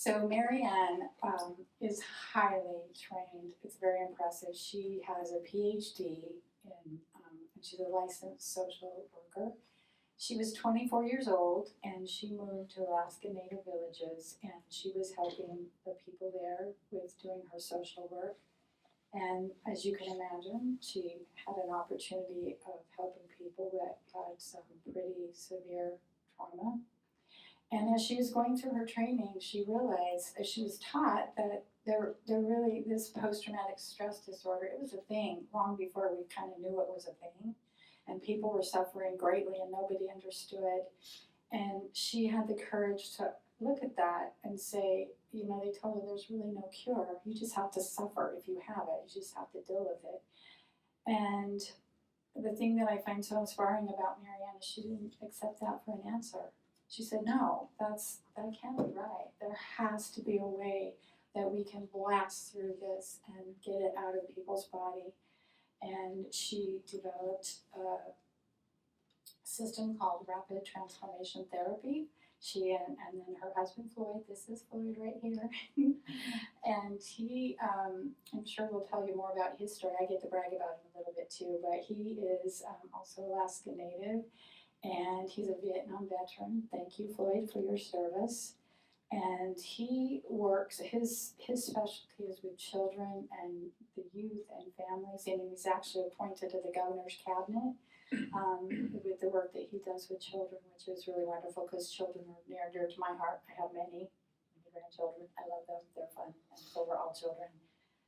So Marianne is highly trained. It's very impressive. She has a PhD and she's a licensed social worker. She was 24 years old and she moved to Alaska Native villages and she was helping the people there with doing her social work. And as you can imagine, she had an opportunity of helping people that had some pretty severe trauma. And as she was going through her training, she realized, as she was taught, that there really, this post-traumatic stress disorder, it was a thing long before we kind of knew it was a thing. And people were suffering greatly and nobody understood. And she had the courage to look at that and say, you know, they told her there's really no cure. You just have to suffer if you have it. You just have to deal with it. And the thing that I find so inspiring about Marianne is she didn't accept that for an answer. She said, no, that can't be right. There has to be a way that we can blast through this and get it out of people's body. And she developed a system called Rapid Transformation Therapy. She and then her husband Floyd, this is Floyd right here, and he, I'm sure will tell you more about his story. I get to brag about him a little bit too, but he is also Alaska Native, and he's a Vietnam veteran. Thank you, Floyd, for your service. And he works, his specialty is with children and the youth and families, and he was actually appointed to the governor's cabinet with the work that he does with children, which is really wonderful because children are near and dear to my heart. I have many grandchildren. I love them. They're fun, and so we're all children.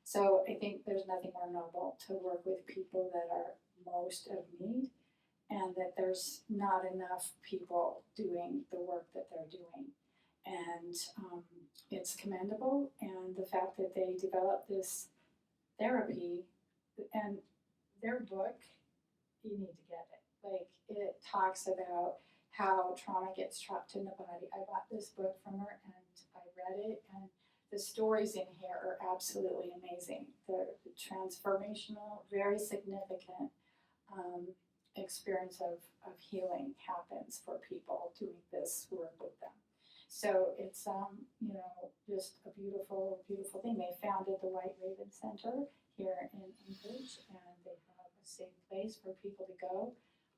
So I think there's nothing more noble to work with people that are most of need, and that there's not enough people doing the work that they're doing. And it's commendable, and the fact that they developed this therapy, and their book, you need to get it. Like, it talks about how trauma gets trapped in the body. I bought this book from her and I read it, and the stories in here are absolutely amazing. They're transformational, very significant experience of healing happens for people doing this work with them. So it's, you know, just a beautiful, beautiful thing. They founded the White Raven Center here in Anchorage, and they have a safe place for people to go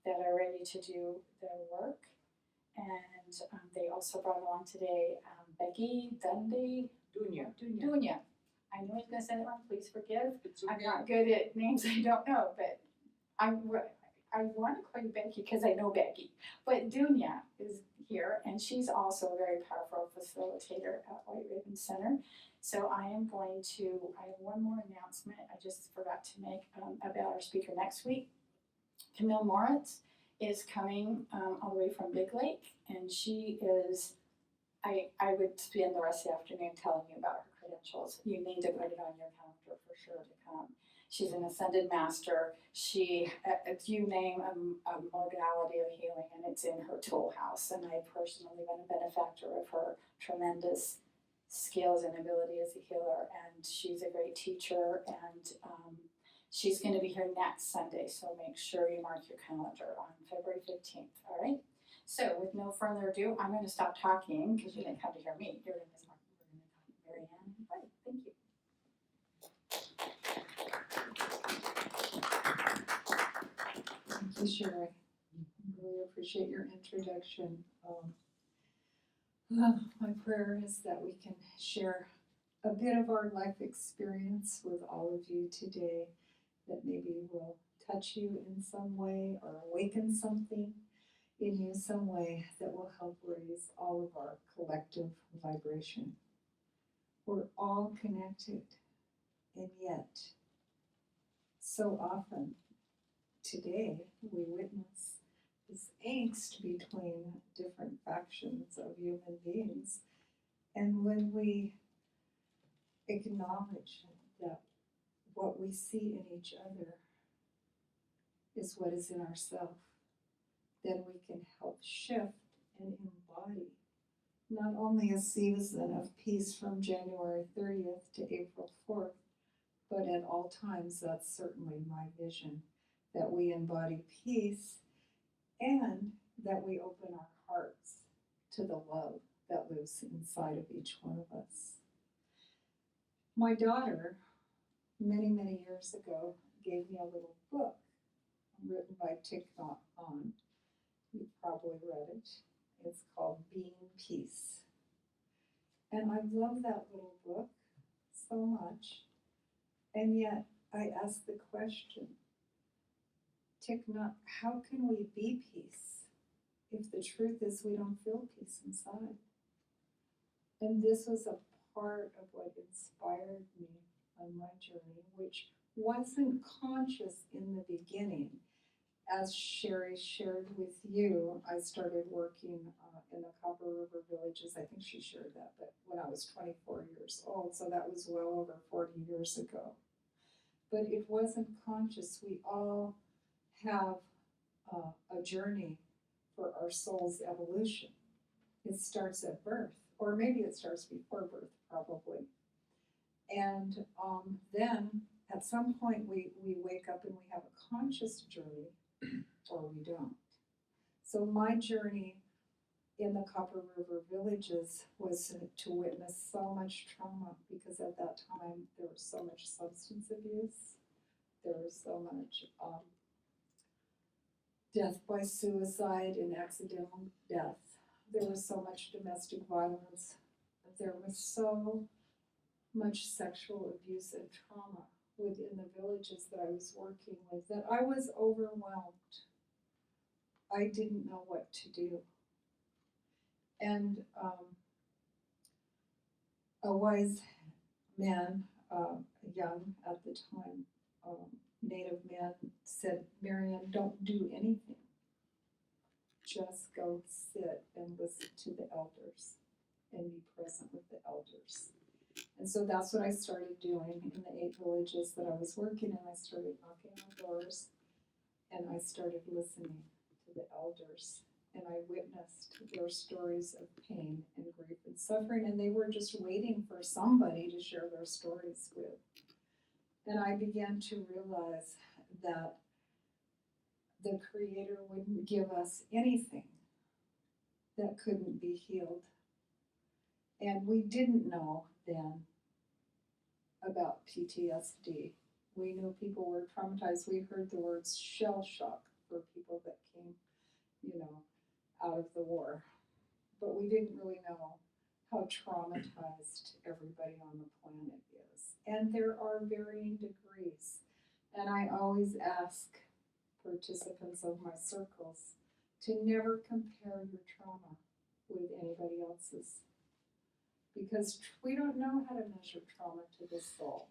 that are ready to do their work. And they also brought along today Becky Dundee. Dunya. I know I was going to say that wrong. Please forgive. Okay. I'm not good at names I don't know, but I want to call you Becky because I know Becky. But Dunya is here, and she's also a very powerful facilitator at White Raven Center. So I have one more announcement I just forgot to make about our speaker next week. Camille Moritz is coming all the way from Big Lake, and she is, I would spend the rest of the afternoon telling you about her credentials. You need to put it on your calendar for sure to come. She's an ascended master. If you name a modality of healing, and it's in her tool house, and I've personally been a benefactor of her tremendous skills and ability as a healer, and she's a great teacher, and she's going to be here next Sunday, so make sure you mark your calendar on February 15th, all right? So with no further ado, I'm going to stop talking because you didn't come to hear me. You're going to talk Marianne. Right, thank you. Thank you, Sherry. Really appreciate your introduction. My prayer is that we can share a bit of our life experience with all of you today that maybe will touch you in some way or awaken something in you some way that will help raise all of our collective vibration. We're all connected, and yet so often today we witness this angst between different factions of human beings. And when we acknowledge that what we see in each other is what is in ourselves, then we can help shift and embody not only a season of peace from January 30th to April 4th, but at all times, that's certainly my vision, that we embody peace and that we open our hearts to the love that lives inside of each one of us. My daughter, many, many years ago, gave me a little book written by Thich Nhat Hanh. You've probably read it. It's called Being Peace. And I love that little book so much. And yet I ask the question, Thich Nhat, how can we be peace if the truth is we don't feel peace inside? And this was a part of what inspired me on my journey, which wasn't conscious in the beginning. As Sherry shared with you, I started working in the Copper River villages. I think she shared that, but when I was 24 years old, so that was well over 40 years ago. But it wasn't conscious. We all have a journey for our soul's evolution. It starts at birth, or maybe it starts before birth, probably. And then at some point we wake up and we have a conscious journey, or we don't. So my journey in the Copper River villages was to witness so much trauma, because at that time there was so much substance abuse, there was so much death by suicide and accidental death, there was so much domestic violence, there was so much sexual abuse and trauma within the villages that I was working with that I was overwhelmed. I didn't know what to do. And a wise man, young at the time, Native man, said, Marianne, don't do anything. Just go sit and listen to the elders and be present with the elders. And so that's what I started doing in the 8 villages that I was working in. I started knocking on doors and I started listening to the elders. And I witnessed their stories of pain and grief and suffering, and they were just waiting for somebody to share their stories with. And I began to realize that the Creator wouldn't give us anything that couldn't be healed. And we didn't know then about PTSD. We knew people were traumatized. We heard the words shell shock for people that came, out of the war. But we didn't really know how traumatized everybody on the planet is. And there are varying degrees. And I always ask participants of my circles to never compare your trauma with anybody else's. Because we don't know how to measure trauma to the soul.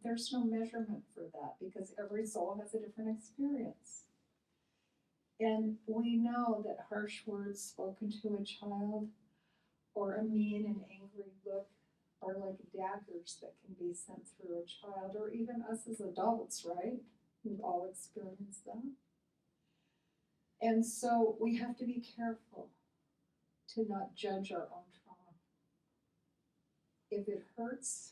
There's no measurement for that, because every soul has a different experience. And we know that harsh words spoken to a child, or a mean and angry look, are like daggers that can be sent through a child, or even us as adults, right? We've all experienced that. And so we have to be careful to not judge our own trauma. If it hurts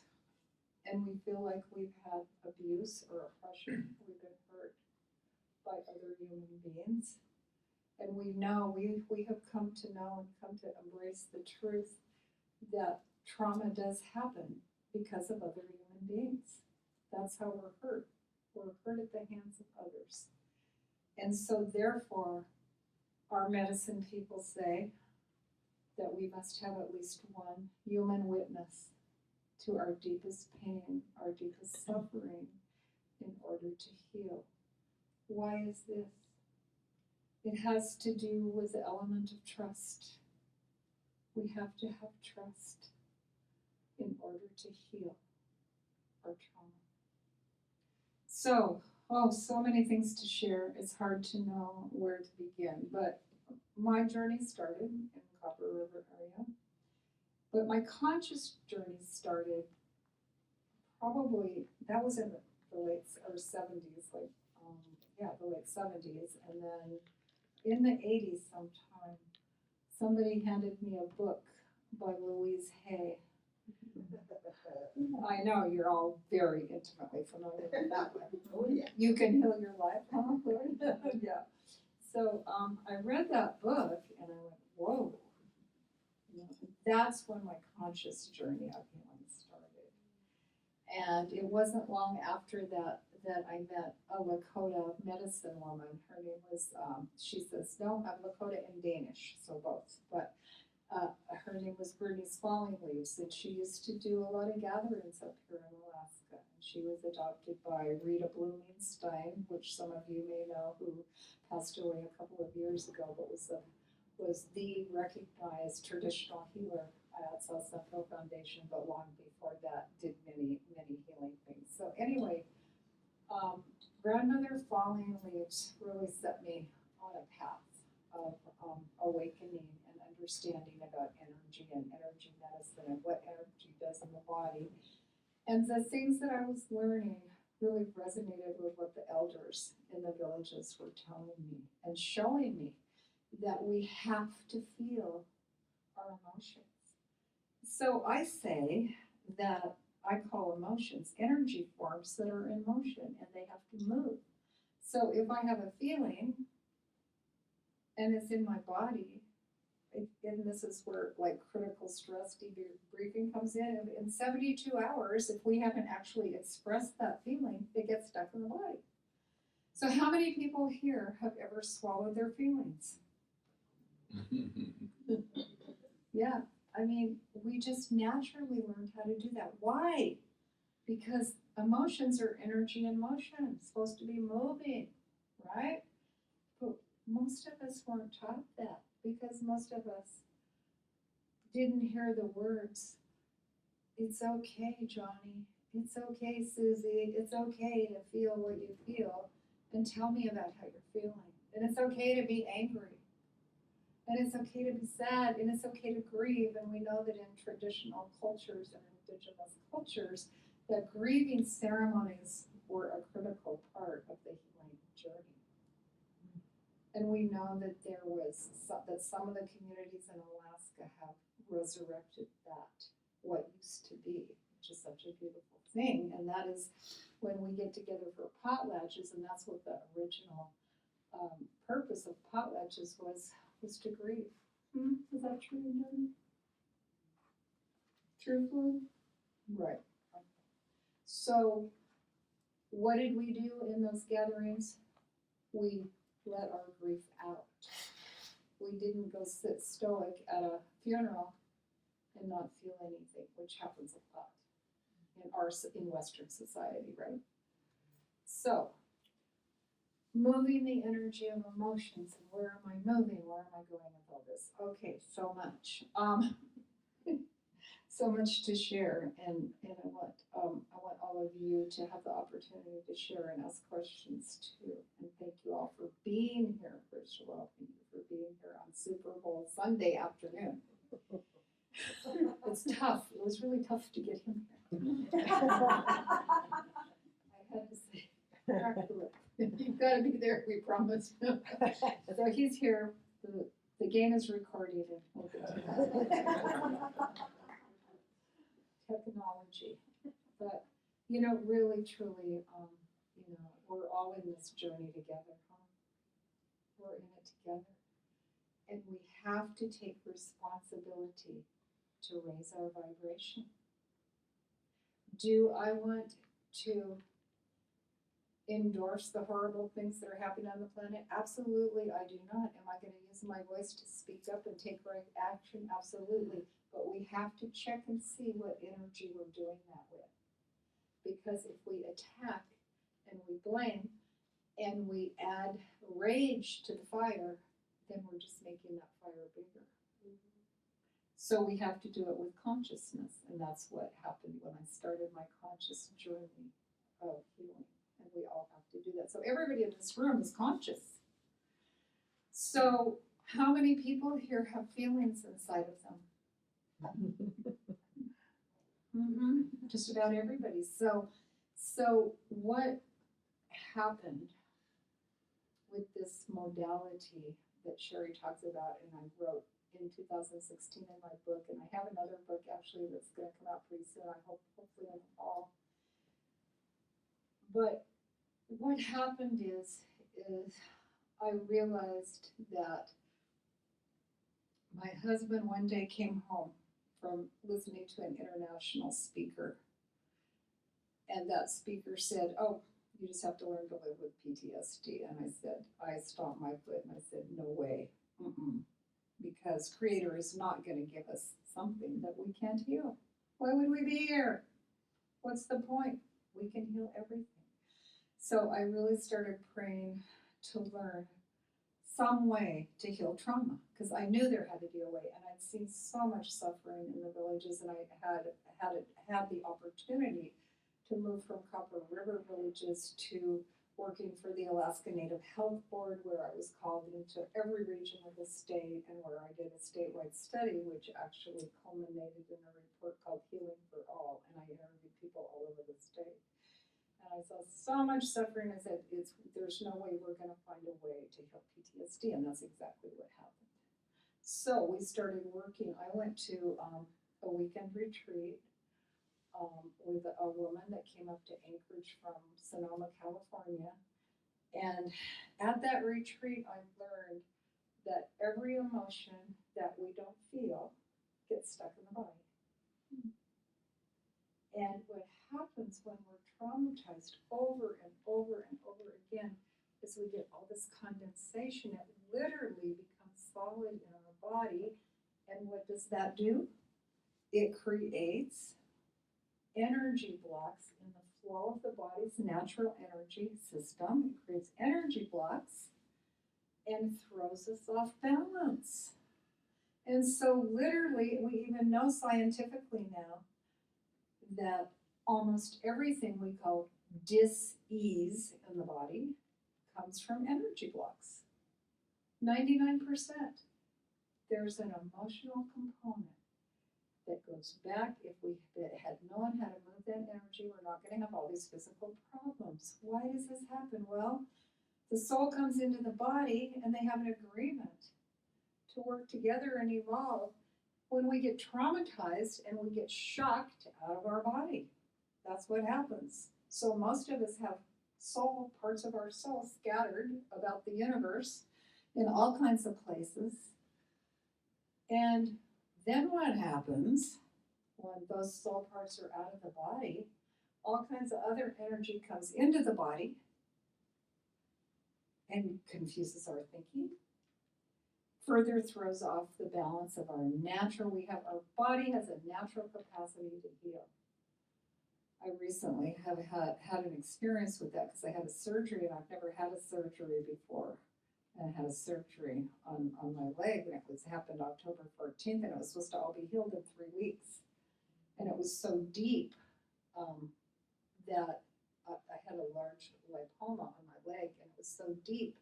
and we feel like we've had abuse or oppression, we've been hurt by other human beings, and we know, we have come to know and come to embrace the truth that trauma does happen because of other human beings. That's how we're hurt. We're hurt at the hands of others. And so therefore, our medicine people say that we must have at least one human witness to our deepest pain, our deepest suffering, in order to heal. Why is this? It has to do with the element of trust. We have to have trust in order to heal our trauma. So many things to share. It's hard to know where to begin, but my journey started in the Copper River area. But my conscious journey started probably, that was in the late 70s, the late 70s. And then in the 80s sometime, somebody handed me a book by Louise Hay. I know you're all very intimately familiar with that one. Oh, yeah. You Can Heal Your Life, huh? Yeah. So I read that book and I went, whoa, that's when my conscious journey of healing started. And it wasn't long after that I met a Lakota medicine woman. Her name was, she says, no, I'm Lakota and Danish, so both. But her name was Bernice Falling Leaves, and she used to do a lot of gatherings up here in Alaska. And she was adopted by Rita Blumenstein, which some of you may know, who passed away a couple of years ago, but was the recognized traditional healer at South Central Foundation, but long before that did many, many healing things. So anyway, Grandmother Falling Leaves really set me on a path of awakening and understanding about energy and energy medicine and what energy does in the body. And the things that I was learning really resonated with what the elders in the villages were telling me and showing me that we have to feel our emotions. So I say that I call emotions energy forms that are in motion and they have to move. So if I have a feeling and it's in my body, and this is where like critical stress debriefing comes in 72 hours, if we haven't actually expressed that feeling, it gets stuck in the body. So how many people here have ever swallowed their feelings? Yeah, I mean, we just naturally learned how to do that. Why? Because emotions are energy in motion, it's supposed to be moving, right? But most of us weren't taught that because most of us didn't hear the words, it's okay, Johnny, it's okay, Susie, it's okay to feel what you feel and tell me about how you're feeling. And it's okay to be angry. And it's okay to be sad, and it's okay to grieve. And we know that in traditional cultures and indigenous cultures, that grieving ceremonies were a critical part of the healing journey. And we know that that some of the communities in Alaska have resurrected that, what used to be, which is such a beautiful thing. And that is when we get together for potlatches, and that's what the original purpose of potlatches was to grieve. Is that true, Jen? Truthfully? Right. So what did we do in those gatherings? We let our grief out. We didn't go sit stoic at a funeral and not feel anything, which happens a lot in Western society, right? So, moving the energy of emotions, and where am I moving? Where am I going with all this? Okay, so much. So much to share, and I want all of you to have the opportunity to share and ask questions too. And thank you all for being here. First of all, thank you for being here on Super Bowl Sunday afternoon. It's tough. It was really tough to get him here. I had to say, you've got to be there. We promise. So he's here. The game is recorded, and we'll get to that. Technology, but really, truly, we're all in this journey together, huh? We're in it together, and we have to take responsibility to raise our vibration. Do I want to endorse the horrible things that are happening on the planet? Absolutely, I do not. Am I going to use my voice to speak up and take right action? Absolutely. But we have to check and see what energy we're doing that with. Because if we attack and we blame and we add rage to the fire, then we're just making that fire bigger. So we have to do it with consciousness. And that's what happened when I started my conscious journey of healing. And we all have to do that. So everybody in this room is conscious. So how many people here have feelings inside of them? Just about everybody. So what happened with this modality that Sherry talks about, and I wrote in 2016 in my book, and I have another book actually that's going to come out pretty soon, I hope, hopefully in the fall. But what happened is I realized that my husband one day came home from listening to an international speaker. And that speaker said, oh, you just have to learn to live with PTSD. And I stomped my foot and I said, no way. Mm-mm. Because Creator is not going to give us something that we can't heal. Why would we be here? What's the point? We can heal everything. So I really started praying to learn some way to heal trauma, because I knew there had to be a way, and I'd seen so much suffering in the villages, and I had the opportunity to move from Copper River villages to working for the Alaska Native Health Board, where I was called into every region of the state, and where I did a statewide study, which actually culminated in a report called Healing for All, and I interviewed people all over the state. And I saw so much suffering. I said, there's no way we're going to find a way to heal PTSD, and that's exactly what happened. So we started working. I went to a weekend retreat with a woman that came up to Anchorage from Sonoma, California. And at that retreat, I learned that every emotion that we don't feel gets stuck in the body. And what happens when we're traumatized over and over and over again is we get all this condensation. It literally becomes solid in our body. And what does that do? It creates energy blocks in the flow of the body's natural energy system. It creates energy blocks and throws us off balance. And so literally, we even know scientifically now that almost everything we call dis-ease in the body comes from energy blocks. 99%. There's an emotional component that goes back. If we had known how to move that energy, we're not going to have all these physical problems. Why does this happen? Well, the soul comes into the body and they have an agreement to work together and evolve when we get traumatized and we get shocked out of our body. That's what happens. So most of us have soul, parts of our soul scattered about the universe in all kinds of places. And then what happens when those soul parts are out of the body? All kinds of other energy comes into the body and confuses our thinking, further throws off the balance of our natural. Our body has a natural capacity to heal. I recently have had an experience with that because I had a surgery, and I've never had a surgery before. And I had a surgery on my leg, and it happened October 14th, and it was supposed to all be healed in 3 weeks. And it was so deep that I had a large lipoma on my leg, and it was so deep,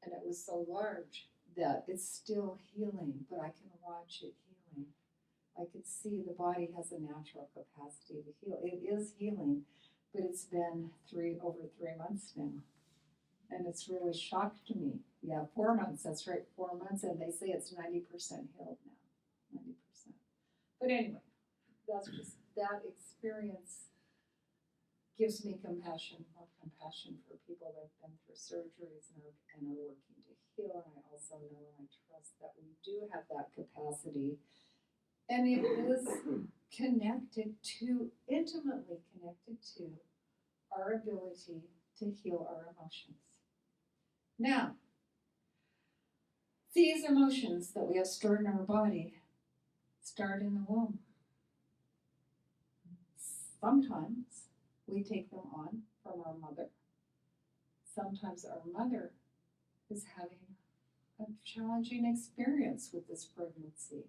and it was so large that it's still healing, but I can watch it healing. I could see the body has a natural capacity to heal. It is healing, but it's been over 3 months now. And it's really shocked me. Yeah, 4 months, that's right, 4 months, and they say it's 90% healed now, 90%. But anyway, that's just, that experience gives me compassion, more compassion for people that have been through surgeries and are working to heal. And I also know and I trust that we do have that capacity. And it is intimately connected to our ability to heal our emotions. Now, these emotions that we have stored in our body start in the womb. Sometimes we take them on from our mother. Sometimes our mother is having a challenging experience with this pregnancy,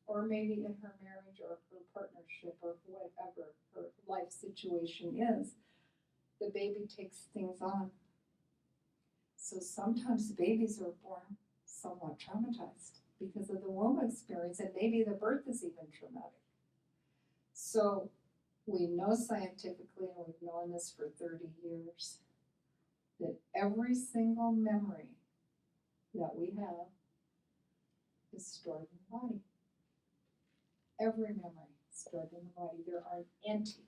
or maybe in her marriage or her partnership or whatever her life situation is. The baby takes things on. So sometimes babies are born somewhat traumatized because of the womb experience, and maybe the birth is even traumatic. So we know scientifically, and we've known this for 30 years, that every single memory that we have is stored in the body. Every memory is stored in the body. There aren't empty,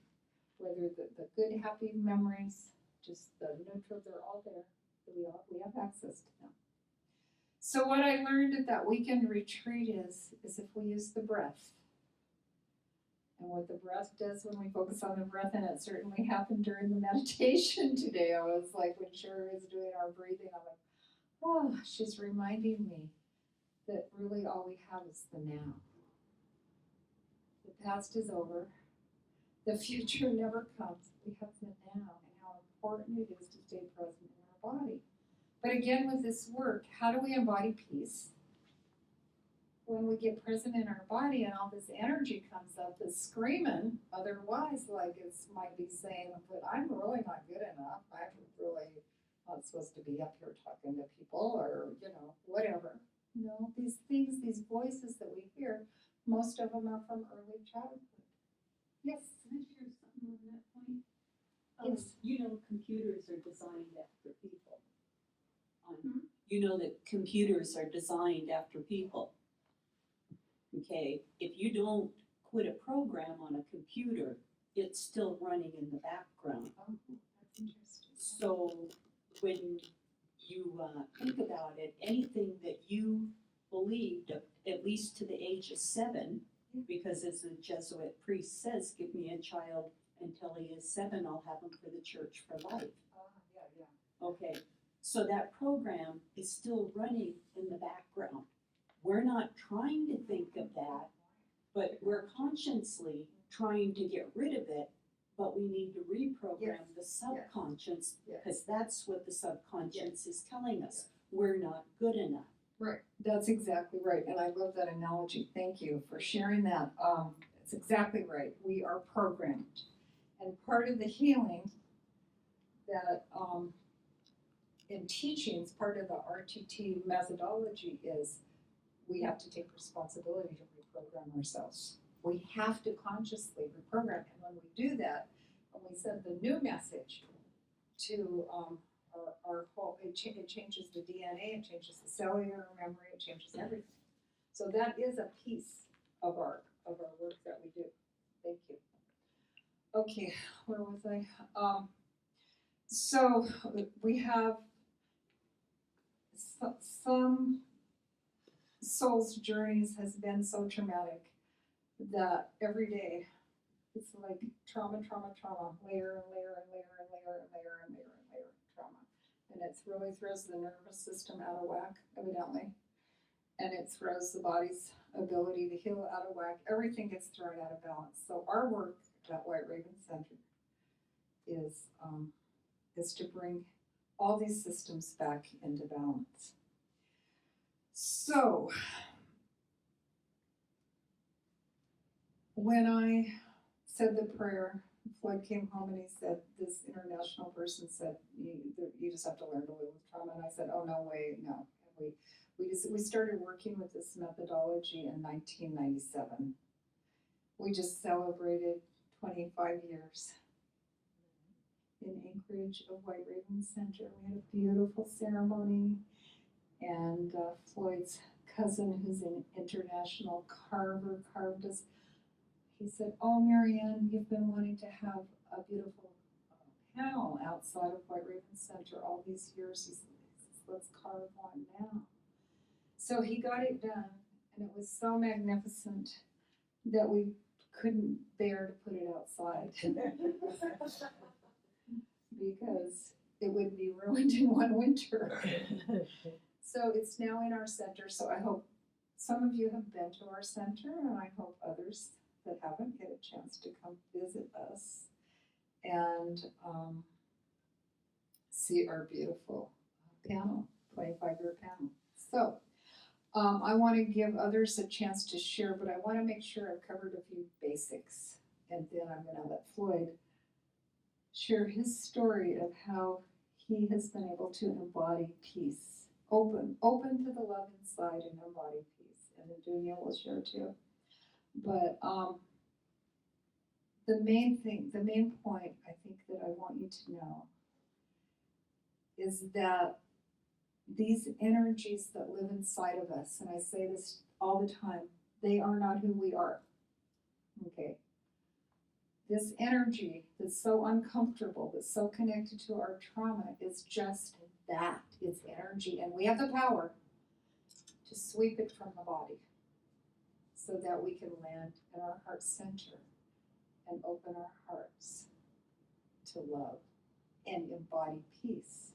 whether the good, happy memories, just the neutral, they're all there. We have access to them. So what I learned at that weekend retreat is if we use the breath, and what the breath does when we focus on the breath, and it certainly happened during the meditation today. I was like, when Sherry was doing our breathing, I'm like, oh, she's reminding me that really all we have is the now. The past is over. The future never comes. We have the now, and how important it is to stay present in our body. But again, with this work, how do we embody peace? When we get present in our body and all this energy comes up that's screaming, otherwise, like it might be saying, but I'm really not good enough. I'm really not supposed to be up here talking to people or, whatever. These things, these voices that we hear, most of them are from early childhood. Yes? Can I share something on that point? Yes. Computers are designed after people. Hmm? That computers are designed after people. Okay, if you don't put a program on a computer, it's still running in the background. Oh, that's interesting. So when you think about it, anything that you believed, at least to the age of 7, because as the Jesuit priest says, give me a child until he is 7, I'll have him for the church for life. Yeah. Okay, so that program is still running in the background. We're not trying to think of that, but we're consciously trying to get rid of it, but we need to reprogram the subconscious, because that's what the subconscious is telling us. We're not good enough. Right, that's exactly right, and I love that analogy. Thank you for sharing that. It's exactly right. We are programmed, and part of the healing that in teachings, part of the RTT methodology is we have to take responsibility to reprogram ourselves. We have to consciously reprogram, and when we do that, when we send the new message to our whole, it changes the DNA, it changes the cellular memory, it changes everything. So that is a piece of our work that we do. Thank you. Okay, where was I? So we have some souls' journeys has been so traumatic that every day it's like trauma, layer and layer and layer and layer and layer and layer and layer of trauma. And it really throws the nervous system out of whack, evidently. And it throws the body's ability to heal out of whack. Everything gets thrown out of balance. So our work at White Raven Center is to bring all these systems back into balance. So, when I said the prayer, Floyd came home and he said, this international person said, you just have to learn to live with trauma. And I said, oh, no way, no. And we started working with this methodology in 1997. We just celebrated 25 years in Anchorage of White Raven Center. We had a beautiful ceremony, and Floyd's cousin, who's an international carver, carved us. He said, oh, Marianne, you've been wanting to have a beautiful panel outside of White Raven Center all these years. He says, let's carve one now. So he got it done, and it was so magnificent that we couldn't bear to put it outside because it would be ruined in one winter. So it's now in our center, so I hope some of you have been to our center, and I hope others that haven't get a chance to come visit us and see our beautiful panel, 25-year panel. So I want to give others a chance to share, but I want to make sure I've covered a few basics, and then I'm going to let Floyd share his story of how he has been able to embody peace, open to the love inside and embody peace, and then Dunya will share too. But the main point I think that I want you to know is that these energies that live inside of us, and I say this all the time, they are not who we are, okay? This energy that's so uncomfortable, that's so connected to our trauma is just that, it's energy, and we have the power to sweep it from the body so that we can land in our heart center. and open our hearts to love and embody peace.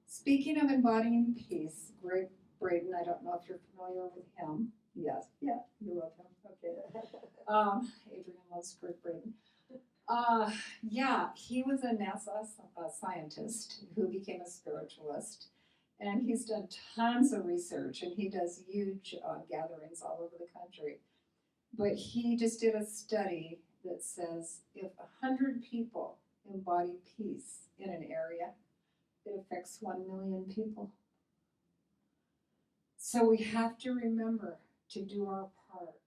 Speaking of embodying peace, Greg Braden, I don't know if you're familiar with him. Yes, yeah, you love him. Okay. Adrian loves Greg Braden. Yeah, he was a NASA scientist who became a spiritualist, and he's done tons of research, and he does huge gatherings all over the country. But he just did a study that says if 100 people embody peace in an area, it affects 1 million people. So we have to remember to do our part.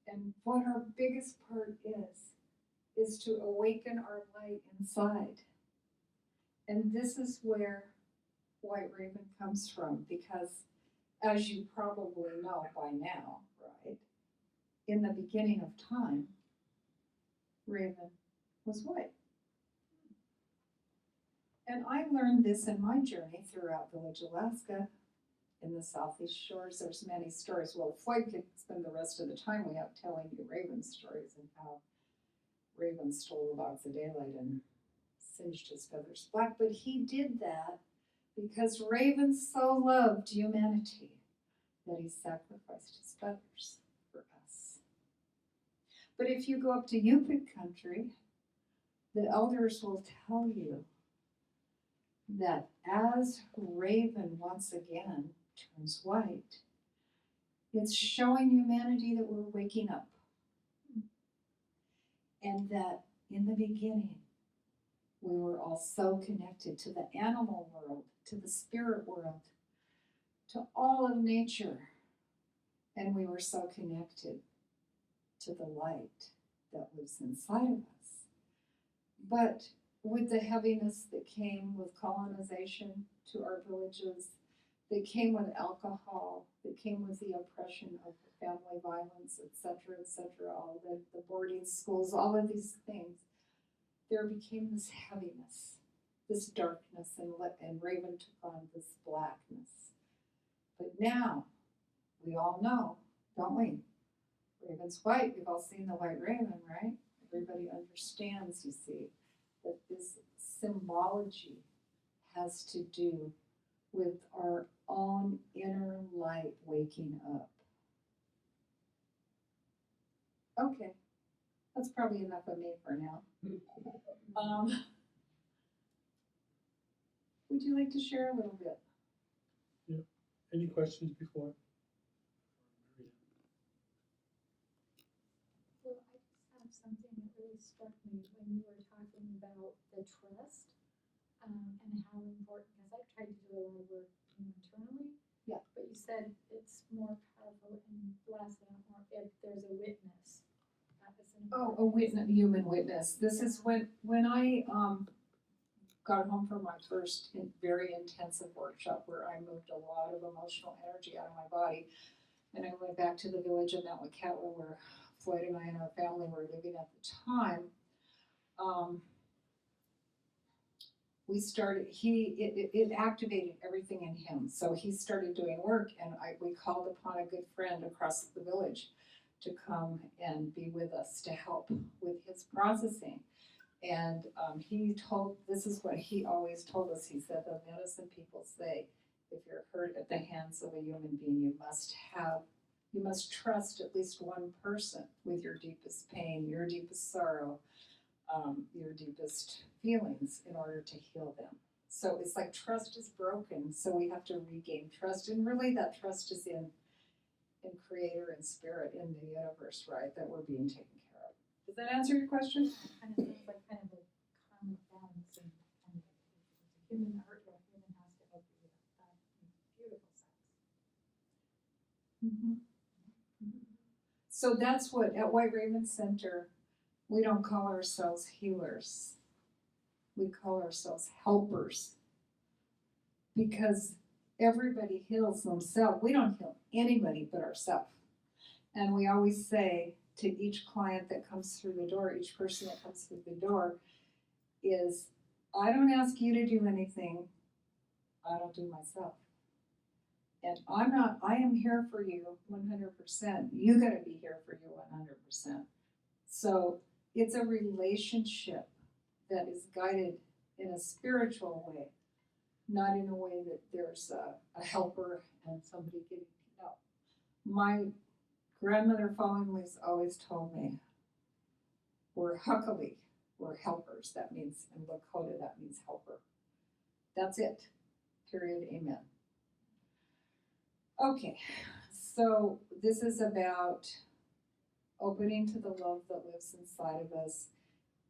And what our biggest part is to awaken our light inside. And this is where White Raven comes from, because as you probably know by now, right, in the beginning of time, Raven was white. And I learned this in my journey throughout Village, Alaska, in the southeast shores. There's many stories. Well, Floyd could spend the rest of the time we have telling you Raven stories and how Raven stole a box of daylight and singed his feathers black. But he did that because Raven so loved humanity that he sacrificed his feathers for us. But if you go up to Yupik country, the elders will tell you that as Raven once again turns white, it's showing humanity that we're waking up. And that in the beginning, we were all so connected to the animal world, to the spirit world, to all of nature. And we were so connected to the light that lives inside of us. But with the heaviness that came with colonization to our villages, that came with alcohol, that came with the oppression of family violence, etc., all the boarding schools, all of these things, there became this heaviness, this darkness, and Raven took on this blackness. But now, we all know, don't we? Raven's white. We've all seen the White Raven, right? Everybody understands, you see, that this symbology has to do with our own inner light waking up. Okay, that's probably enough of me for now. Would you like to share a little bit? Yeah. Any questions before? Well, I just have something that really struck me when you were talking about the trust, and how important, because I've tried to do a lot of work internally. Yeah. But you said it's more powerful and lasts a lot more if there's a witness. That is an Oh, important a witness, human witness. This is when I got home from my first very intensive workshop where I moved a lot of emotional energy out of my body, and I went back to the village in Mount Wakatwa where Floyd and I and our family were living at the time. We started, it activated everything in him. So he started doing work, and we called upon a good friend across the village to come and be with us to help with his processing. And this is what he always told us. He said, the medicine people say, if you're hurt at the hands of a human being, you must trust at least one person with your deepest pain, your deepest sorrow, your deepest feelings in order to heal them. So it's like trust is broken, so we have to regain trust. And really that trust is in Creator and Spirit, in the universe, right, that we're being taken care of. Does that answer your question? kind of sounds like kind of a karmic balancing kind of human heart, or human has to help you with that in a beautiful sense. Mm-hmm. So that's what, at White Raven Center, we don't call ourselves healers. We call ourselves helpers. Because everybody heals themselves. We don't heal anybody but ourselves. And we always say to each client that comes through the door, each person that comes through the door, is, I don't ask you to do anything, I don't do myself. And I am here for you 100%. You gotta be here for you 100%. So it's a relationship that is guided in a spiritual way, not in a way that there's a helper and somebody getting, no. My grandmother fondly's always told me, we're huckabee, we're helpers. That means, in Lakota, that means helper. That's it. Period. Amen. Okay, so this is about opening to the love that lives inside of us.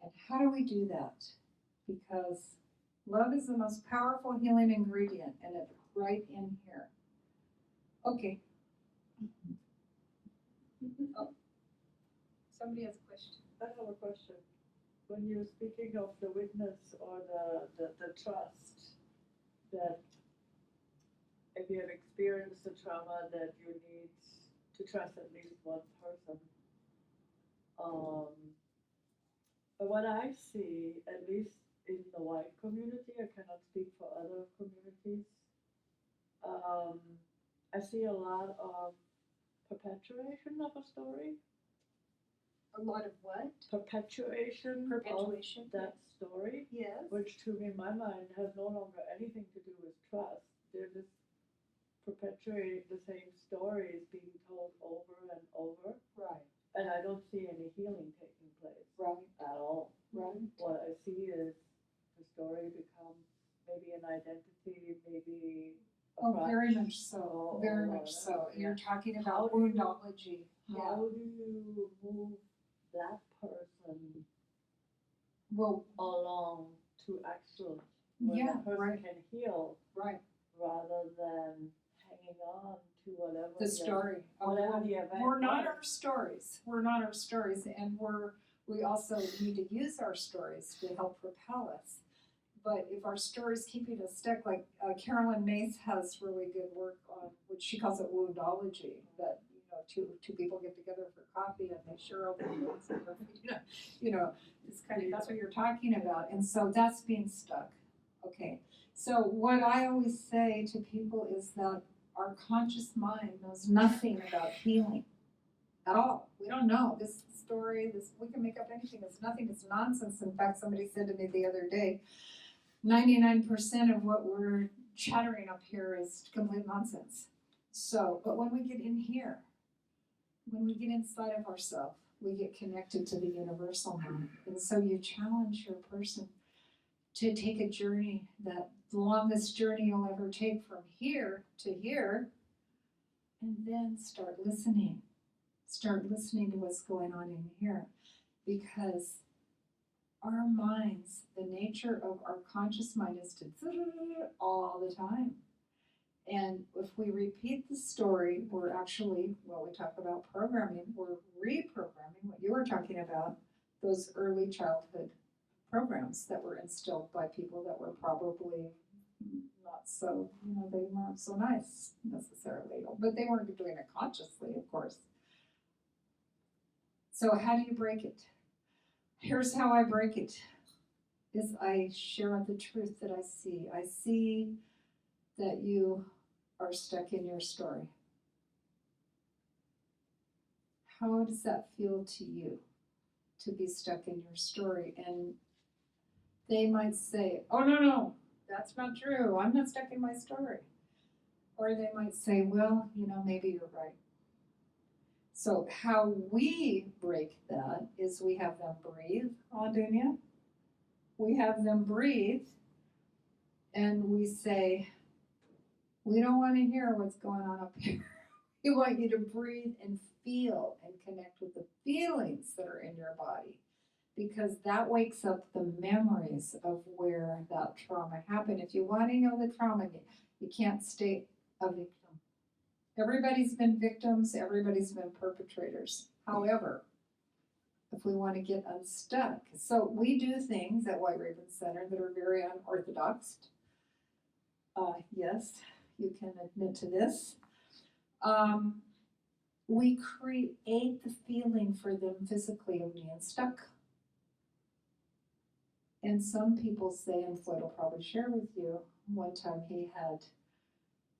And how do we do that? Because love is the most powerful healing ingredient, and it's right in here. Okay. Oh. Somebody has a question. I have a question. When you're speaking of the witness or the trust, that if you have experienced a trauma that you need to trust at least one person. But what I see, at least in the white community, I cannot speak for other communities, I see a lot of perpetuation of a story. A lot of what? Perpetuation Perpetuation. of that story, Yes. which to me, in my mind, has no longer anything to do with trust. They're just perpetuating the same stories being told over and over, Right. and I don't see any healing taking place Right. at all. Right. What I see is the story becomes maybe an identity, maybe a Oh, very crutch. much so. or Very whatever. much so. Yeah. You're talking How about do you- woundology. Yeah. How do you move that person Well, along to actual, where yeah, the person right. can heal Right. rather than hanging on to whatever The story. whatever the event We're not was. our stories. We're not our stories, and we also need to use our stories to help propel us. But if our stories keeping us stuck, like Carolyn Mace has really good work on, which she calls it woundology, that two people get together for coffee and they share all their wounds and it's kind of, that's what you're talking about, and so that's being stuck. Okay, so what I always say to people is that our conscious mind knows nothing about healing at all. We don't know this story. We can make up anything. It's nothing. It's nonsense. In fact, somebody said to me the other day, 99% of what we're chattering up here is complete nonsense. So, but when we get in here, when we get inside of ourselves, we get connected to the universal mind. And so you challenge your person to take a journey, that the longest journey you'll ever take from here to here, and then start listening. Start listening to what's going on in here. Because our minds, the nature of our conscious mind is to all the time. And if we repeat the story, we're actually, well, we talk about programming, we're reprogramming what you were talking about, those early childhood programs that were instilled by people that were probably not so, they weren't so nice necessarily, but they weren't doing it consciously, of course. So how do you break it? Here's how I break it, is I share the truth that I see. I see that you are stuck in your story. How does that feel to you, to be stuck in your story? And they might say, oh, no, that's not true. I'm not stuck in my story. Or they might say, well, maybe you're right. So how we break that is we have them breathe, Dunya. We have them breathe, and we say, we don't want to hear what's going on up here. We want you to breathe and feel and connect with the feelings that are in your body, because that wakes up the memories of where that trauma happened. If you want to know the trauma, you can't stay a victim. Everybody's been victims, everybody's been perpetrators. However, if we want to get unstuck, so we do things at White Raven Center that are very unorthodox. Yes, you can admit to this. We create the feeling for them physically of being stuck. And some people say, and Floyd will probably share with you, one time he had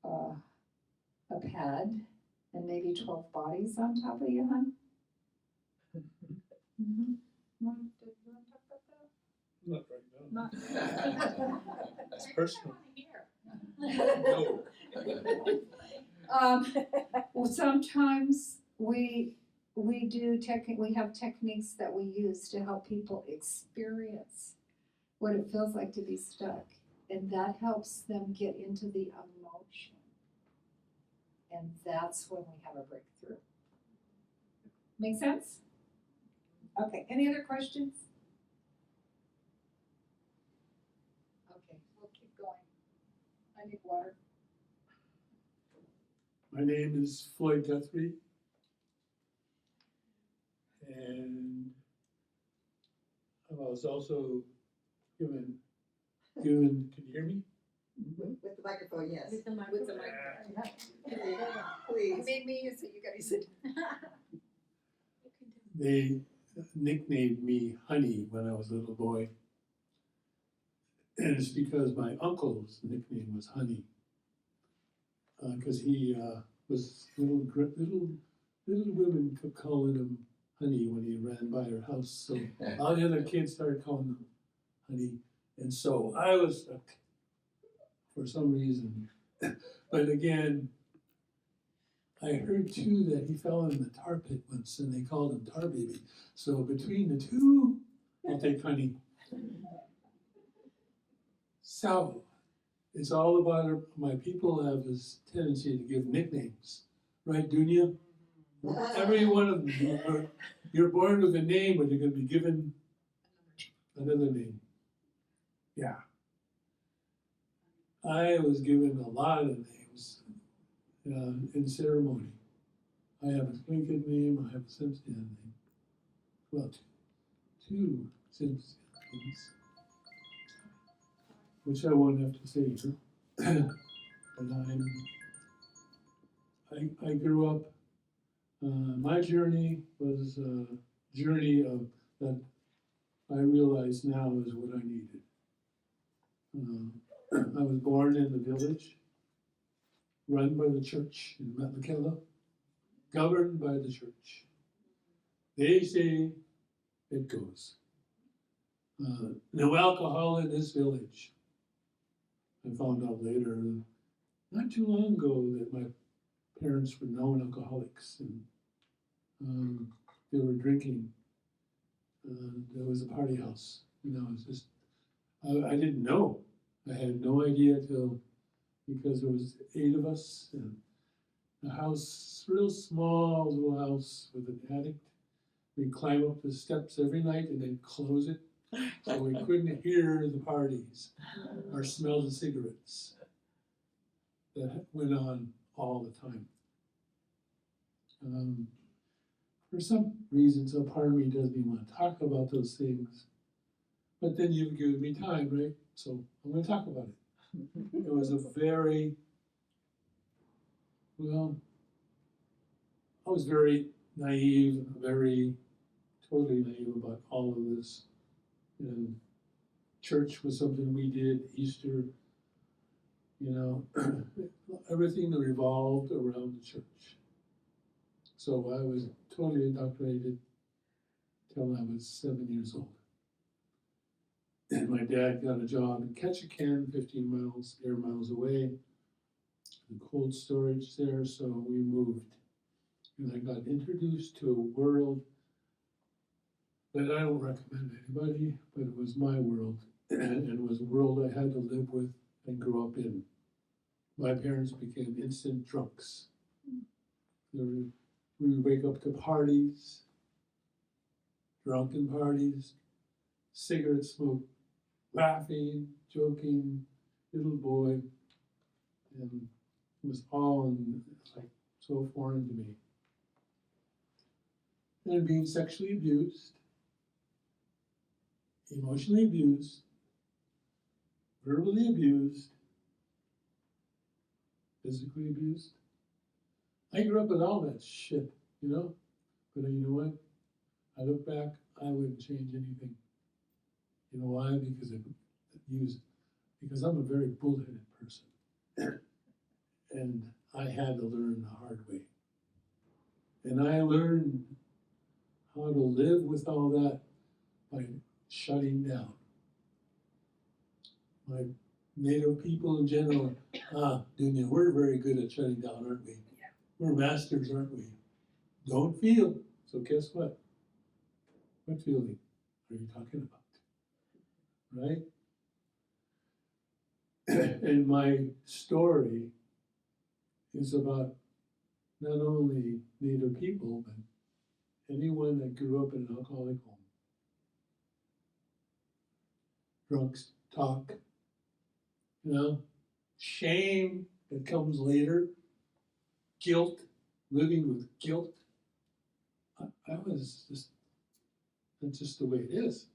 a pad and maybe 12 bodies on top of you, hon. Mm-hmm. Want to talk about that? Not right now. Not. It's personal. Here. No. Well, sometimes we have techniques that we use to help people experience what it feels like to be stuck, and that helps them get into the emotion. And that's when we have a breakthrough. Make sense? Okay, any other questions? Okay, we'll keep going. I need water. My name is Floyd Guthrie. And I was also given, can you hear me? With the microphone, yes. With the microphone. Please. You made me use it, you gotta use it. They nicknamed me Honey when I was a little boy. And it's because my uncle's nickname was Honey. Because he was little women kept calling him Honey when he ran by her house. So all the other kids started calling him Honey. And so I was stuck for some reason. But again, I heard too that he fell in the tar pit once and they called him Tar Baby. So between the two, I'll take Honey. So it's all about my people have this tendency to give nicknames, right, Dunya? Every one of them, you're born with a name, but you're going to be given another name. Yeah. I was given a lot of names in ceremony. I have a Lincoln name, I have a Simpson name. Well, two Simpsons names, which I won't have to say here. But I grew up, my journey was a journey of that I realize now is what I needed. I was born in the village, run by the church in Metlakatla, governed by the church. They say it goes. No alcohol in this village. I found out later, not too long ago, that my parents were known alcoholics and they were drinking. There was a party house. You know, it's just, I didn't know. I had no idea till, because there was 8 of us and a house, real small little house with an attic. We'd climb up the steps every night and then close it so we couldn't hear the parties or smell the cigarettes that went on all the time. For some reason, some part of me doesn't even want to talk about those things. But then you've given me time, right? So I'm going to talk about it. It was a very, well, I was very naive, totally naive about all of this. And church was something we did, Easter, you know, everything that revolved around the church. So I was totally indoctrinated till I was 7 years old. And my dad got a job in Ketchikan, 15 air miles away, in cold storage there, so we moved. And I got introduced to a world that I don't recommend anybody, but it was my world, and it was a world I had to live with and grow up in. My parents became instant drunks. We would wake up to parties, drunken parties, cigarette smoke, laughing, joking, little boy, and it was all like so foreign to me. And being sexually abused, emotionally abused, verbally abused, physically abused. I grew up with all that shit, you know? But you know what? I look back, I wouldn't change anything. You know why? Because I'm a very bullheaded person. And I had to learn the hard way. And I learned how to live with all that by shutting down. My Native people in general, Dunya, we're very good at shutting down, aren't we? Yeah. We're masters, aren't we? Don't feel. So guess what? What feeling are you talking about? Right? And my story is about not only Native people, but anyone that grew up in an alcoholic home. Drunks talk, shame that comes later, guilt, living with guilt. I was just, that's just the way it is.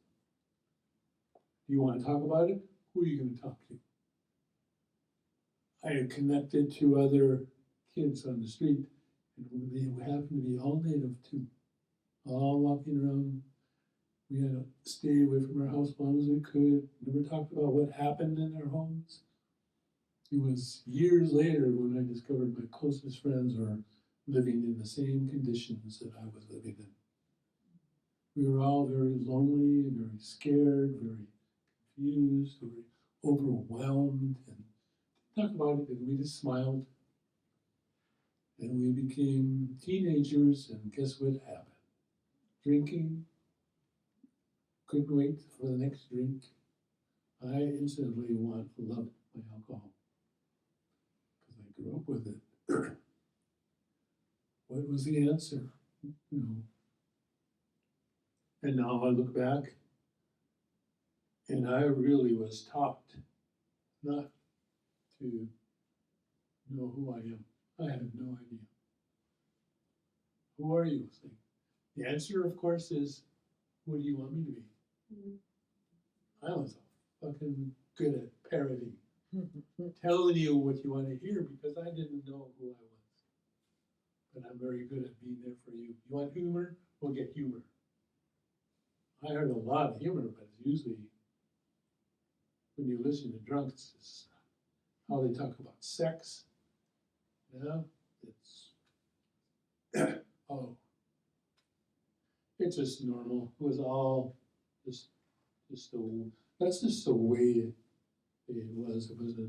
Do you want to talk about it? Who are you going to talk to? I had connected to other kids on the street, and they happened to be all Native too, all walking around. We had to stay away from our house as long as we could. Never talked about what happened in their homes. It was years later when I discovered my closest friends were living in the same conditions that I was living in. We were all very lonely, very scared, very confused, very overwhelmed, and talk about it, and we just smiled. And we became teenagers, and guess what happened? Drinking. Couldn't wait for the next drink. I instantly loved my alcohol because I grew up with it. What was the answer? And now I look back, and I really was taught not to know who I am. I had no idea. Who are you? The answer, of course, is, what do you want me to be? I was fucking good at parroting, telling you what you want to hear because I didn't know who I was. But I'm very good at being there for you. You want humor? We'll get humor. I heard a lot of humor, but it's usually when you listen to drunks, it's how they talk about sex. It's oh, it's just normal. It was all just that's just the way it was. It was a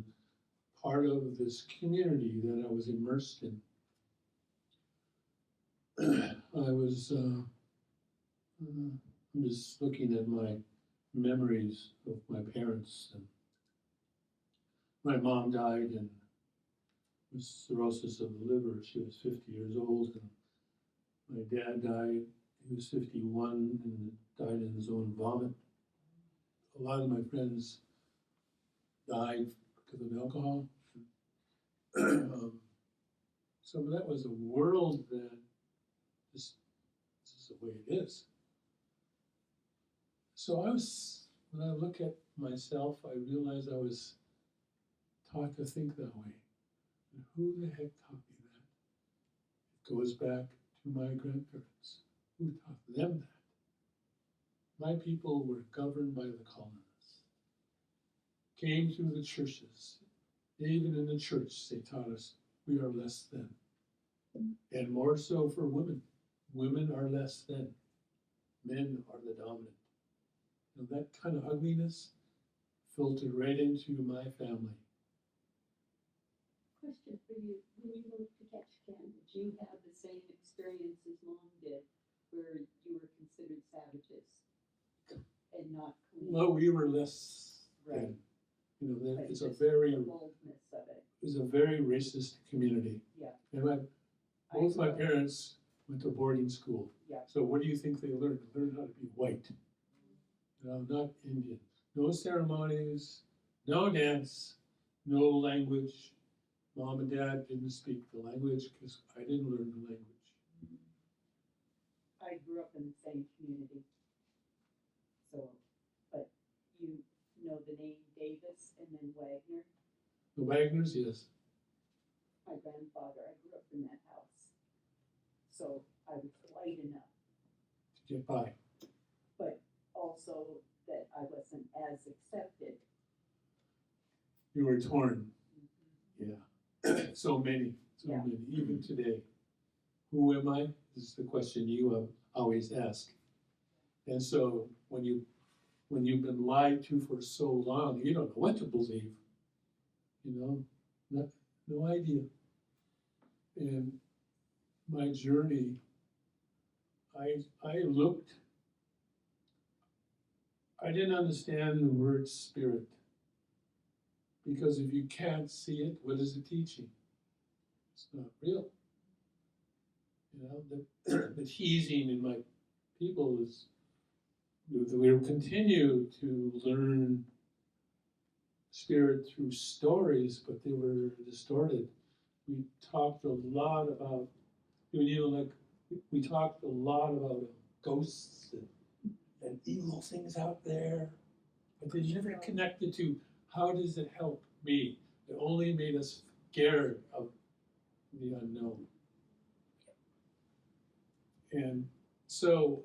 part of this community that I was immersed in. I was, I'm just looking at my memories of my parents. And my mom died with cirrhosis of the liver. She was 50 years old. And my dad died. He was 51 and died in his own vomit. A lot of my friends died because of alcohol. So that was a world that this is the way it is. So when I look at myself, I realize I was taught to think that way. And who the heck taught me that? It goes back to my grandparents. Who taught them that? My people were governed by the colonists. Came through the churches. Even in the church, they taught us we are less than. And more so for women. Women are less than. Men are the dominant. And that kind of ugliness filtered right into my family. Question for you, when you moved to Ketchikan, did you have the same experience as Mom did, where you were considered savages and not clean? Well, we were less Right. than. But It's just a very, the boldness of it. it was a very racist community. Yeah. And both my parents went to boarding school. Yeah. So what do you think they learned? They learned how to be white. Not Indian. No ceremonies, no dance, no language. Mom and Dad didn't speak the language because I didn't learn the language. I grew up in the same community. So, but you know the name Davis and then Wagner. The Wagners, yes. My grandfather, I grew up in that house. So I was white enough, To get by. but also that I wasn't as accepted. You were torn. Yeah. So many, Yeah. even today. Who am I? This is the question you always ask. And so when you've been lied to for so long, you don't know what to believe. No idea. And my journey, I looked, I didn't understand the word spirit. Because if you can't see it, what is it teaching? It's not real. The teasing in my people is that we will continue to learn spirit through stories, but they were distorted. We talked a lot about, we talked a lot about ghosts and evil things out there, but they never connected to how does it help me? It only made us scared of the unknown. And so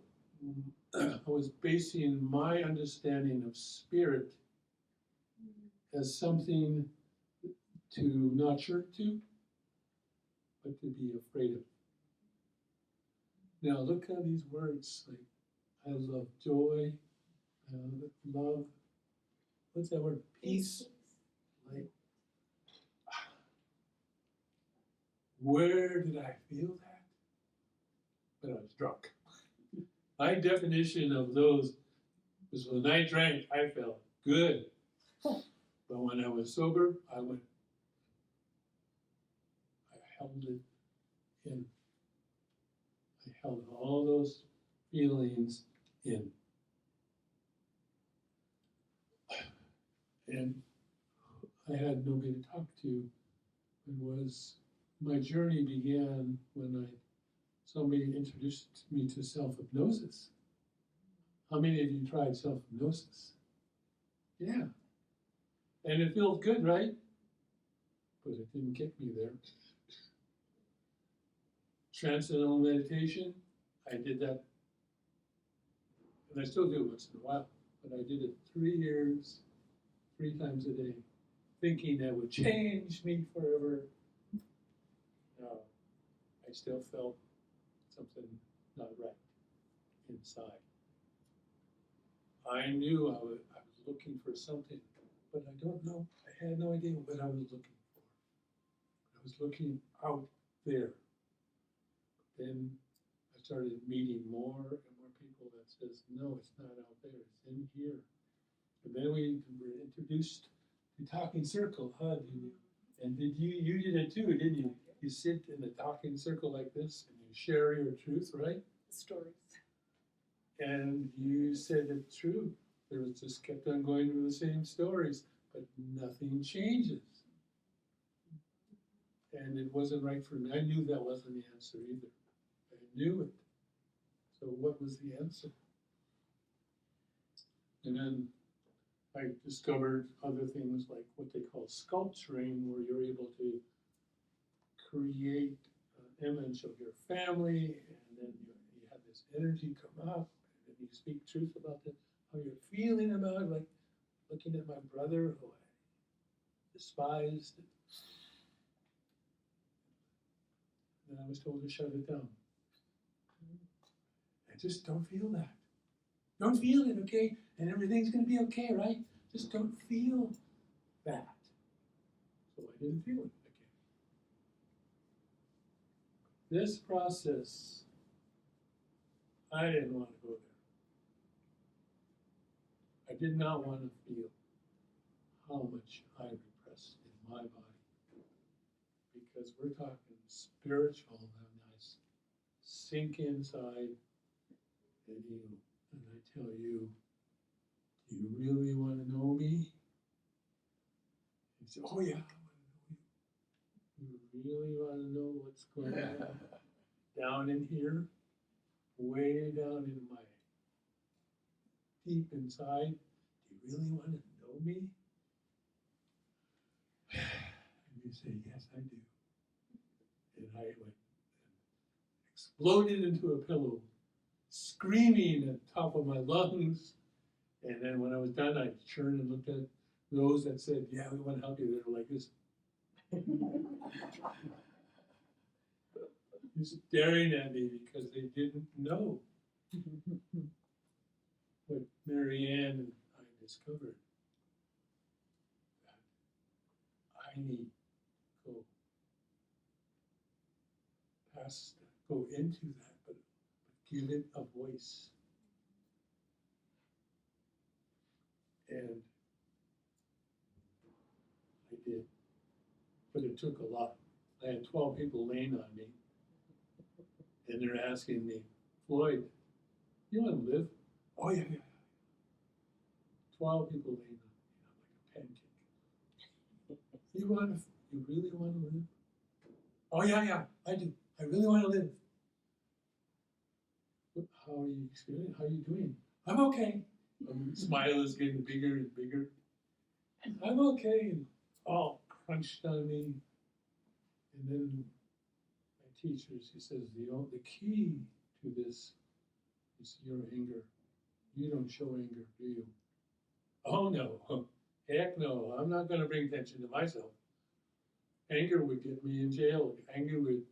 I was basing my understanding of spirit as something to not shirk to, but to be afraid of. Now look at these words, like I love joy, love, what's that word? Peace. Like, where did I feel that? When I was drunk. My definition of those was when I drank, I felt good. But when I was sober, I held it in. I held all those feelings in. And I had nobody to talk to. My journey began when somebody introduced me to self-hypnosis. How many of you tried self-hypnosis? Yeah. And it feels good, right? But it didn't get me there. Transcendental meditation, I did that, and I still do it once in a while, but I did it 3 years, 3 times a day, thinking that would change me forever. No, I still felt something not right inside. I knew I was looking for something, but I don't know. I had no idea what I was looking for. I was looking out there. Then I started meeting more and more people that says, no, it's not out there, it's in here. And then we were introduced to talking circle, huh? And you did it too, didn't you? You sit in a talking circle like this and you share your truth, right? Stories. And you said it's true. There was just kept on going through the same stories, but nothing changes. And it wasn't right for me. I knew that wasn't the answer either. I knew it. So what was the answer? And then I discovered other things like what they call sculpturing, where you're able to create an image of your family, and then you have this energy come up, and you speak truth about how you're feeling about it, like looking at my brother who I despised. And I was told to shut it down. I just don't feel that. Don't feel it, okay? And everything's going to be okay, right? Just don't feel that. So I didn't feel it again. This process, I didn't want to go there. I did not want to feel how much I repressed in my body. Because we're talking spiritual, and I sink inside and I tell you, do you really want to know me? You say, oh yeah, I want to know you. You really want to know what's going on down in here? Way down in my deep inside? Do you really want to know me? And you say, yes, I do. And I went and exploded into a pillow, screaming at the top of my lungs. And then when I was done, I turned and looked at those that said, yeah, we want to help you. They were like this. Just staring at me because they didn't know. what Marianne and I discovered, that I need to go past that, go into that, but give it a voice. And I did, but it took a lot. I had 12 people laying on me, and they're asking me, Floyd, you want to live? Oh, yeah, yeah. 12 people laying on me, like a pancake. You really want to live? Oh, yeah, yeah, I do. I really want to live. How are you experiencing? How are you doing? I'm okay. Smile is getting bigger and bigger. I'm okay. And all crunched on me. And then my teacher, she says, the key to this is your anger. You don't show anger, do you? Oh no, heck no, I'm not gonna bring attention to myself. Anger would get me in jail. Anger would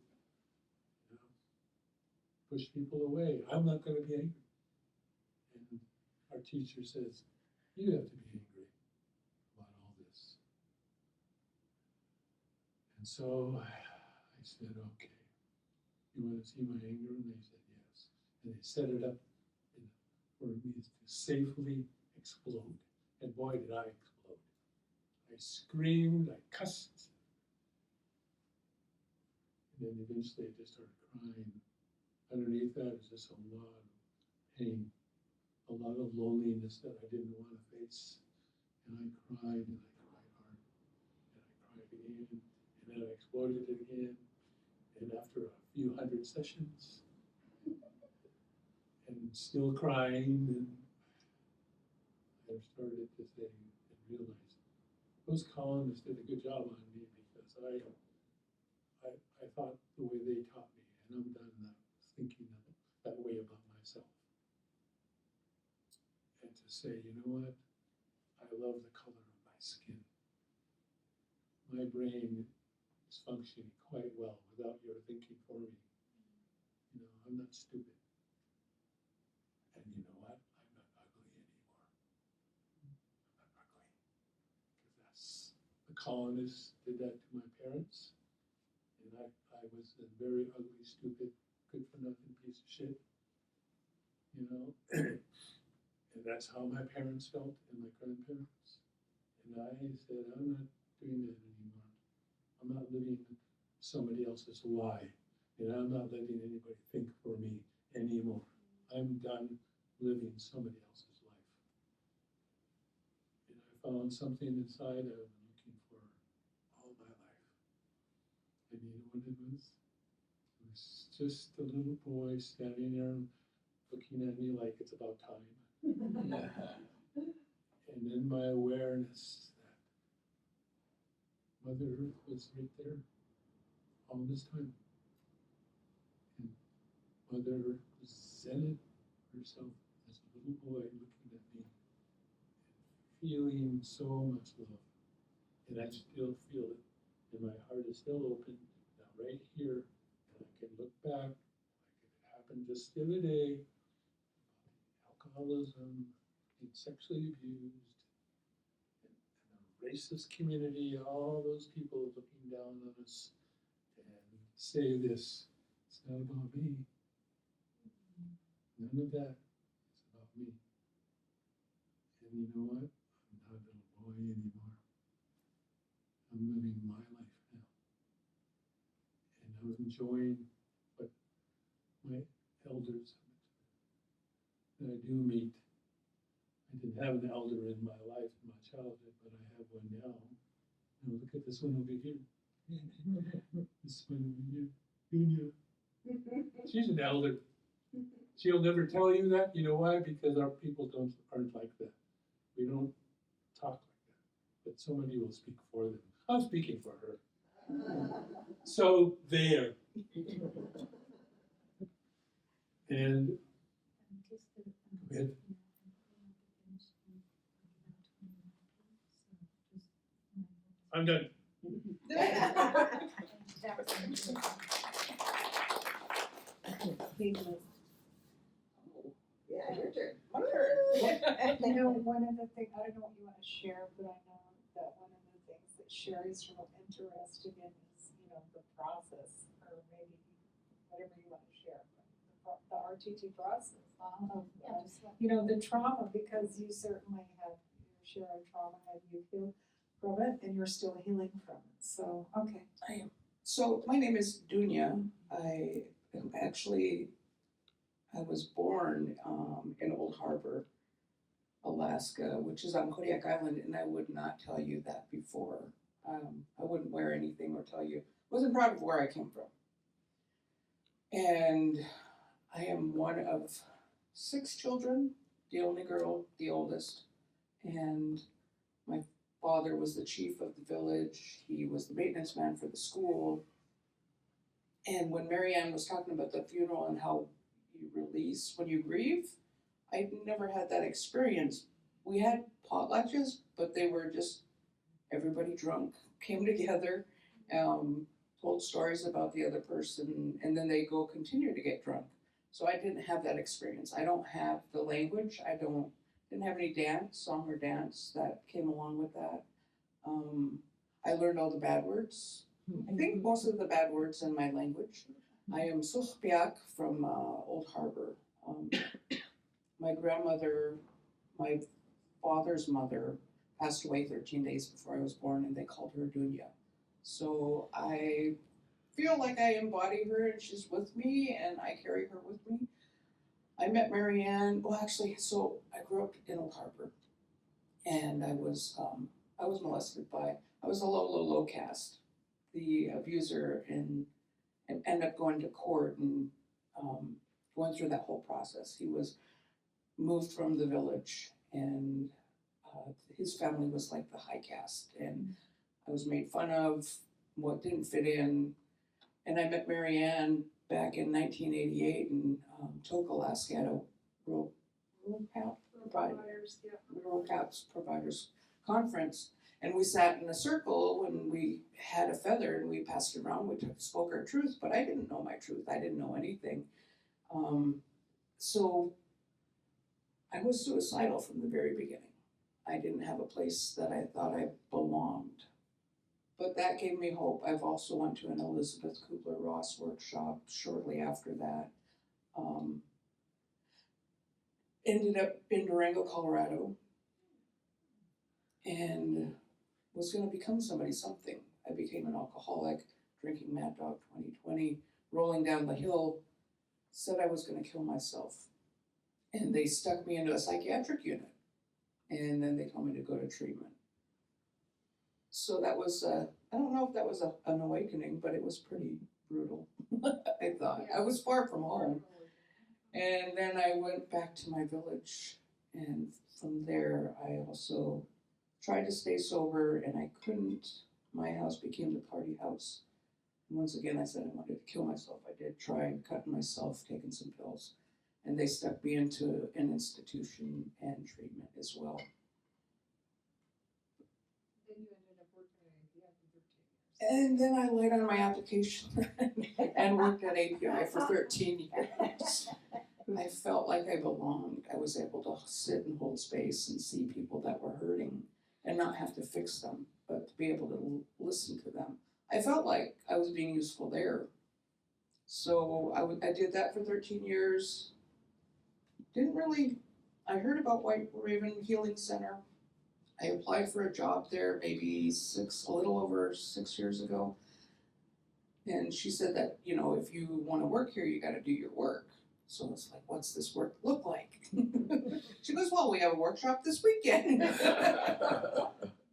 push people away. I'm not gonna be angry. And our teacher says, you have to be angry about all this. And so I said, okay, you want to see my anger? And they said, yes. And they set it up for me to safely explode. And boy, did I explode. I screamed, I cussed. And then eventually I just started crying. Underneath that is just a lot of pain, a lot of loneliness that I didn't want to face. And I cried and I cried hard. And I cried again. And then I exploded again. And after a few hundred sessions, and still crying, and I started to say and realize those colonists did a good job on me because I thought the way they taught me, and I'm done thinking that way about myself. And to say, you know what? I love the color of my skin. My brain is functioning quite well without your thinking for me. You know, I'm not stupid. And you know what? I'm not ugly anymore. I'm not ugly. Because that's, the colonists did that to my parents. And I was a very ugly, stupid, good for nothing piece of shit. You know? And that's how my parents felt and my grandparents. And I said, I'm not doing that anymore. I'm not living somebody else's lie. And I'm not letting anybody think for me anymore. I'm done living somebody else's life. And I found something inside I've been looking for all my life. And you know what it was? It was just a little boy standing there looking at me like it's about time. And then my awareness that Mother Earth was right there all this time. And Mother Earth presented herself as a little boy looking at me, feeling so much love. And I still feel it. And my heart is still open, now right here. And I can look back, like it happened just the other day, alcoholism, being sexually abused, and the racist community, all those people looking down on us, and say this, it's not about me. None of that is about me. And you know what? I'm not a little boy anymore. I'm living my life now. And I'm enjoying what my elders that I do meet. I didn't have an elder in my life, in my childhood, but I have one now. Now look at this one over here. This one over here. Dunya. She's an elder. She'll never tell you that. You know why? Because our people aren't like that. We don't talk like that. But somebody will speak for them. I'm speaking for her. So there. And go ahead. I'm done. You know, one of the things, I don't know what you wanna share, but I know that one of the things that Sherry's real interested in is, you know, the process, or maybe whatever you wanna share. The RTT process, of, Yeah, just like. you know, the trauma, because you certainly had your share of trauma, and you healed from it, and you're still healing from it, so, okay. So my name is Dunya. I am actually, I was born in Old Harbor, Alaska, which is on Kodiak Island, and I would not tell you that before. I wouldn't wear anything or tell you. Wasn't proud of where I came from. And I am one of 6 children, the only girl, the oldest, and my father was the chief of the village. He was the maintenance man for the school. And when Marianne was talking about the funeral and how you release when you grieve, I'd never had that experience. We had potlatches, but they were just everybody drunk, came together, told stories about the other person, and then they go continue to get drunk. So I didn't have that experience. I don't have the language. Didn't have any song or dance that came along with that. I learned all the bad words. I think most of the bad words in my language. I am Sukhpiak from Old Harbor. My grandmother, my father's mother, passed away 13 days before I was born, and they called her Dunya. So I feel like I embody her, and she's with me, and I carry her with me. I met Marianne. Well, actually, so I grew up in Old Harbor, and I was molested by. I was a low caste. The abuser, and ended up going to court and going through that whole process. He was moved from the village, and his family was like the high caste, and I was made fun of, what didn't fit in. And I met Marianne back in 1988 in Tok, Alaska, at a Rural Caps Providers Conference. And we sat in a circle and we had a feather and we passed it around. We spoke our truth, but I didn't know my truth. I didn't know anything. So I was suicidal from the very beginning. I didn't have a place that I thought I belonged. But that gave me hope. I've also went to an Elizabeth Kubler-Ross workshop shortly after that. Ended up in Durango, Colorado, and was going to become something. I became an alcoholic, drinking Mad Dog 2020, rolling down the hill, said I was going to kill myself. And they stuck me into a psychiatric unit. And then they told me to go to treatment. So that was, I don't know if that was an awakening, but it was pretty brutal, I thought. I was far from home. And then I went back to my village. And from there, I also tried to stay sober, and I couldn't. My house became the party house. And once again, I said I wanted to kill myself. I did try cutting myself, taking some pills. And they stuck me into an institution and treatment as well. Then you ended up working at API for 13 years. And then I laid on my application and worked at API for 13 years. I felt like I belonged. I was able to sit and hold space and see people that were hurting and not have to fix them, but to be able to listen to them. I felt like I was being useful there. So I did that for 13 years. I heard about White Raven Healing Center. I applied for a job there maybe a little over 6 years ago. And she said that, if you want to work here, you got to do your work. So it's like, what's this work look like? She goes, well, we have a workshop this weekend.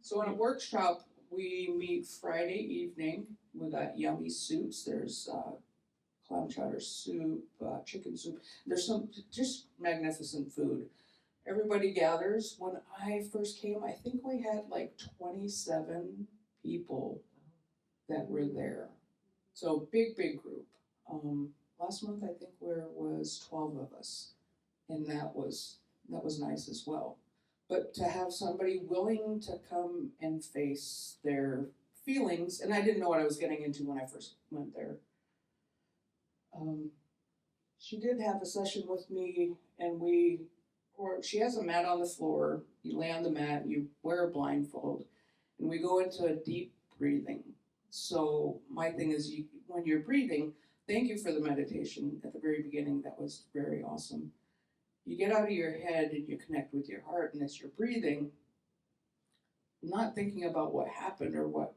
So in a workshop, we meet Friday evening. We got yummy soups. There's clam chowder soup, chicken soup. There's some just magnificent food. Everybody gathers. When I first came, I think we had like 27 people that were there. So big group. Last month, I think there was 12 of us, and that was nice as well. But to have somebody willing to come and face their feelings, and I didn't know what I was getting into when I first went there. She did have a session with me, and we or she has a mat on the floor. You lay on the mat, you wear a blindfold, and we go into a deep breathing. So my thing is, when you're breathing, thank you for the meditation at the very beginning. That was very awesome. You get out of your head and you connect with your heart, and as you're breathing, not thinking about what happened or what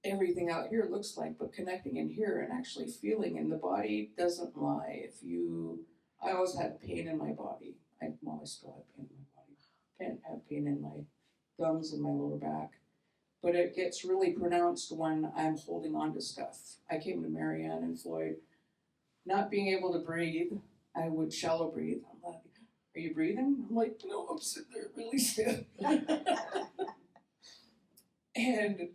everything out here looks like, but connecting in here and actually feeling. And the body doesn't lie. I always had pain in my body. I still have pain in my body. Can't have pain in my thumbs and my lower back. But it gets really pronounced when I'm holding on to stuff. I came to Marianne and Floyd not being able to breathe. I would shallow breathe. I'm like, are you breathing? I'm like, no, I'm sitting there really stiff. And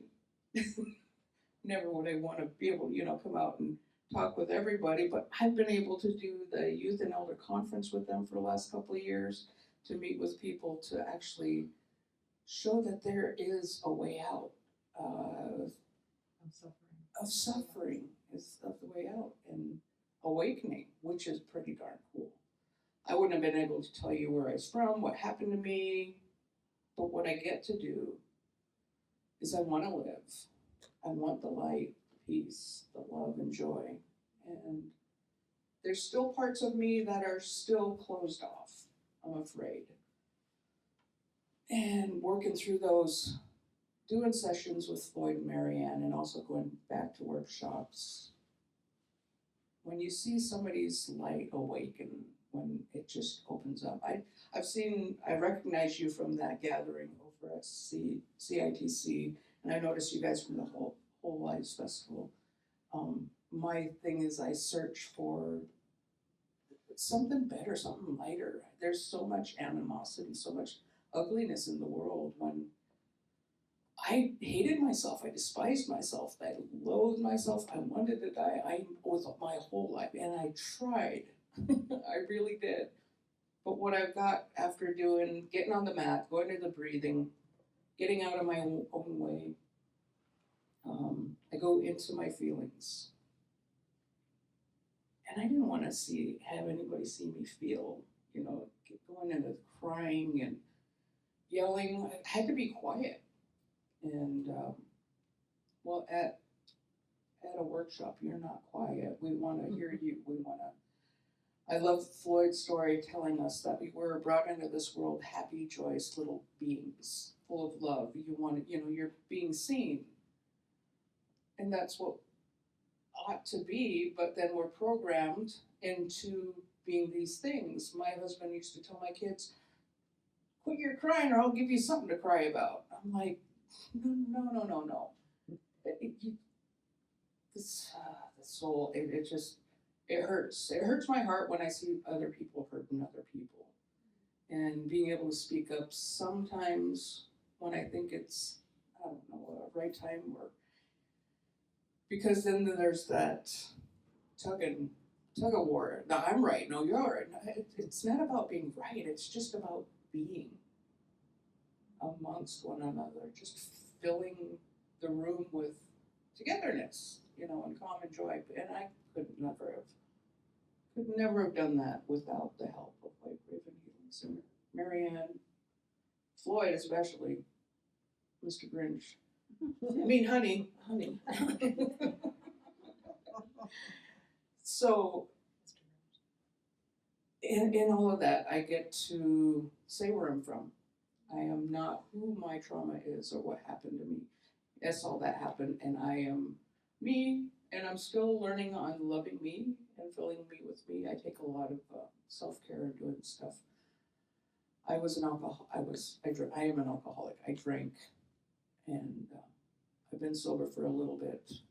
never would I want to be able to, come out and talk with everybody, but I've been able to do the youth and elder conference with them for the last couple of years, to meet with people, to actually show that there is a way out I'm suffering. of suffering, is of the way out, and awakening, which is pretty darn cool. I wouldn't have been able to tell you where I was from, what happened to me, but what I get to do is I want to live. I want the light, the peace, the love and joy. And there's still parts of me that are still closed off, I'm afraid. And working through those, doing sessions with Floyd and Marianne, and also going back to workshops. When you see somebody's light awaken, when it just opens up. I recognize you from that gathering over at CITC, and I noticed you guys from the whole Lives Festival. My thing is, I search for something better, something lighter. There's so much animosity, so much ugliness in the world. When I hated myself, I despised myself, I loathed myself, I wanted to die. I was my whole life, and I tried. I really did. But what I've got after getting on the mat, going to the breathing, getting out of my own way, I go into my feelings. And I didn't want to have anybody see me feel, going into crying and yelling. I had to be quiet. And, at a workshop, you're not quiet. We want to hear you. I love Floyd's story telling us that we were brought into this world happy, joyous little beings, full of love. You're being seen. And that's what ought to be, but then we're programmed into being these things. My husband used to tell my kids, quit your crying or I'll give you something to cry about. I'm like, no. The soul, it hurts. It hurts my heart when I see other people hurting other people. And being able to speak up sometimes when I think it's, a right time, because then there's that tug of war. No, I'm right. No, you're right. No, it's not about being right. It's just about being amongst one another, just filling the room with togetherness, and common joy. And I could never have done that without the help of White Raven Healing Center, Marianne, Floyd especially, Mr. Grinch. Honey. So, in all of that, I get to say where I'm from. I am not who my trauma is or what happened to me. Yes, all that happened, and I am me, and I'm still learning on loving me and filling me with me. I take a lot of self-care and doing stuff. I am an alcoholic. I drank, and I've been sober for a little bit,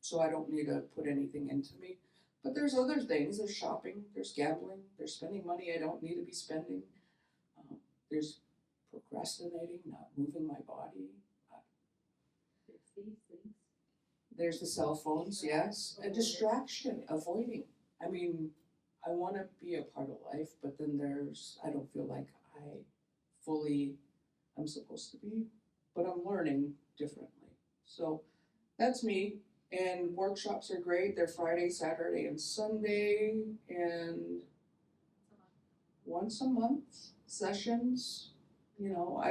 so I don't need to put anything into me. But there's other things. There's shopping, there's gambling, there's spending money I don't need to be spending. There's procrastinating, not moving my body. There's the cell phones, yes. A distraction, avoiding. I want to be a part of life, but then I don't feel like I'm supposed to be, but I'm learning differently. So that's me. And workshops are great. They're Friday, Saturday, and Sunday. And once a month sessions. You know,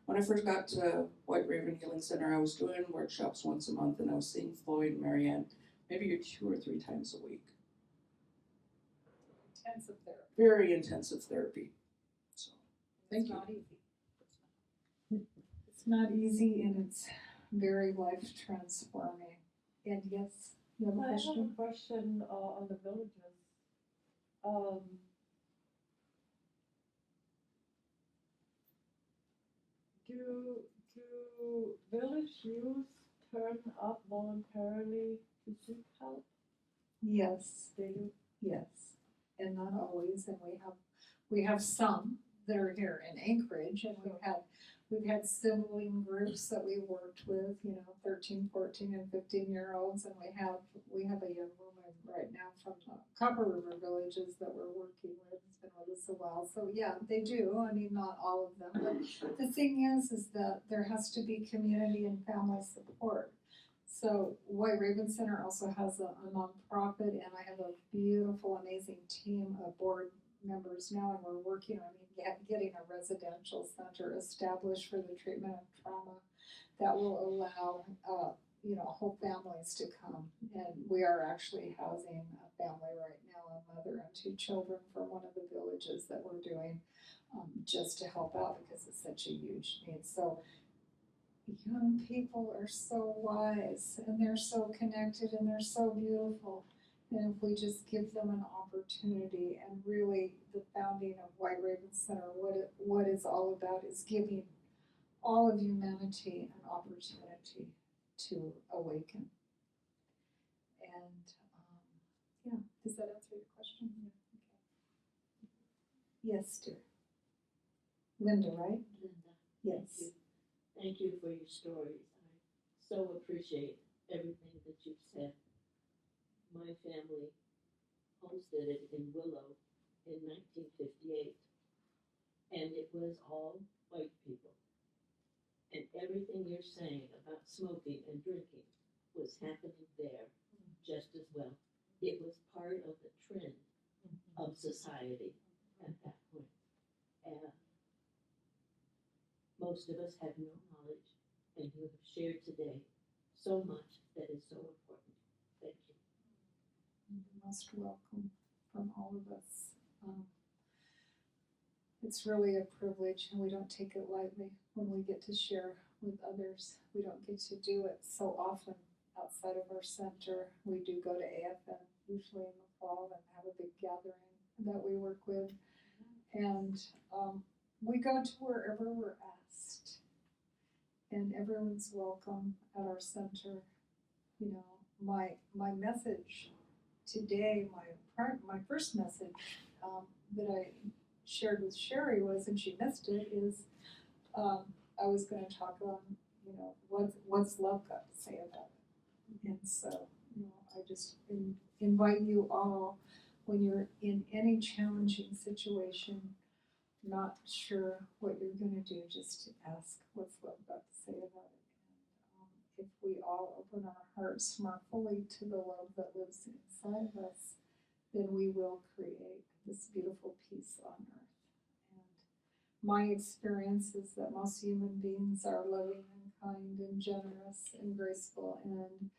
when I first got to White Raven Healing Center, I was doing workshops once a month, and I was seeing Floyd and Marianne maybe 2 or 3 times a week. Intensive therapy. Very intensive therapy. So, thank It's you. not easy. It's not easy and it's very life transforming. And yes, you have a I have question? a question on the villages. Do village youth turn up voluntarily to seek help? Yes, They do. yes, and not always, and we have some that are here in Anchorage, and we've had sibling groups that we worked with, 13, 14, and 15-year-olds, and we have a young woman right now from the Copper River villages that we're working with, has been with us a while, so yeah, they do, I mean, not all of them, but the thing is that there has to be community and family support. So White Raven Center also has a nonprofit, and I have a beautiful, amazing team of board members now, and we're working on getting a residential center established for the treatment of trauma that will allow, whole families to come. And we are actually housing a family right now, a mother and 2 children from one of the villages that we're doing, just to help out because it's such a huge need. So young people are so wise and they're so connected and they're so beautiful. And if we just give them an opportunity, and really the founding of White Raven Center, what it's all about is giving all of humanity an opportunity to awaken. And yeah, does that answer your question? Yeah. Okay. Yes, dear. Linda, right? Linda, Yes. thank you for your stories. I so appreciate everything that you've said. My family homesteaded in Willow in 1958, and it was all white people. And everything you're saying about smoking and drinking was happening there just as well. It was part of the trend of society at that point. And most of us had no knowledge, and you have shared today so much that is so important. Thank you. You're most welcome from all of us. It's really a privilege, and we don't take it lightly when we get to share with others. We don't get to do it so often outside of our center. We do go to AFN usually in the fall and have a big gathering that we work with. And we go to wherever we're asked. And everyone's welcome at our center. My message today, my first message that I shared with Sherry was, and she missed it, is I was going to talk on, what's love got to say about it. And so, I just invite you all, when you're in any challenging situation, not sure what you're going to do, just to ask what's love got to say about it. And if we all open our hearts more fully to the love that lives inside of us, then we will create this beautiful peace on earth. And my experience is that most human beings are loving and kind and generous and graceful, and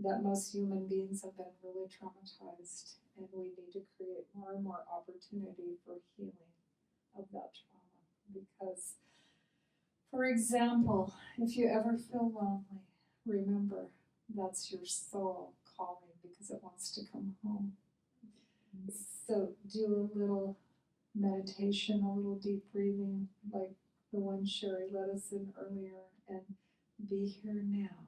that most human beings have been really traumatized, and we need to create more and more opportunity for healing of that trauma. Because, for example, if you ever feel lonely, remember that's your soul calling because it wants to come home. So do a little meditation, a little deep breathing, like the one Sherry led us in earlier, and be here now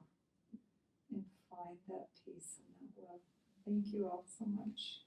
and find that peace and that love. Thank you all so much.